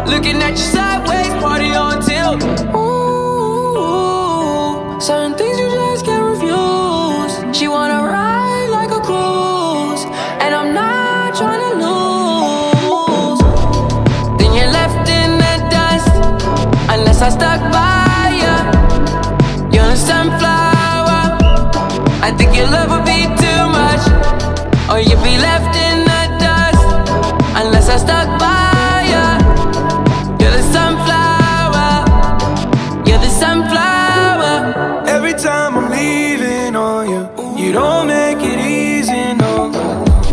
Looking at you sideways, party on tilt. Ooh, certain things you just can't refuse. She wanna ride like a cruise, and I'm not trying to lose. Then you're left in the dust, unless I stuck by ya. You're a sunflower. I think your love would be too much, or you'd be left in the dust, unless I stuck by ya. You don't make it easy, no.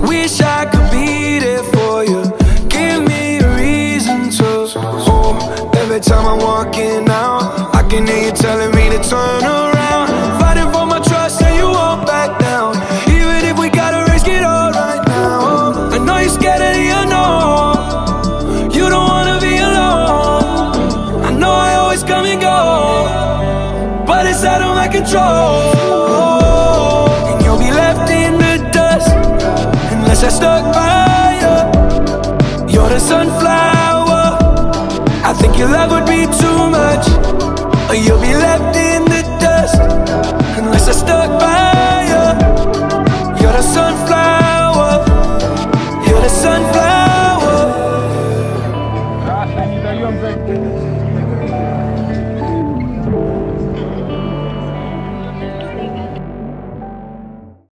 Wish I could be there for you. Give me a reason to. Oh, every time I'm walking out, I can hear you telling me to turn around. Fighting for my trust and you won't back down. Even if we gotta risk it all right now. I know you're scared of the unknown. You don't wanna be alone. I know I always come and go, but it's out of my control. Unless I stuck by you. You're the sunflower. I think your love would be too much, or you'll be left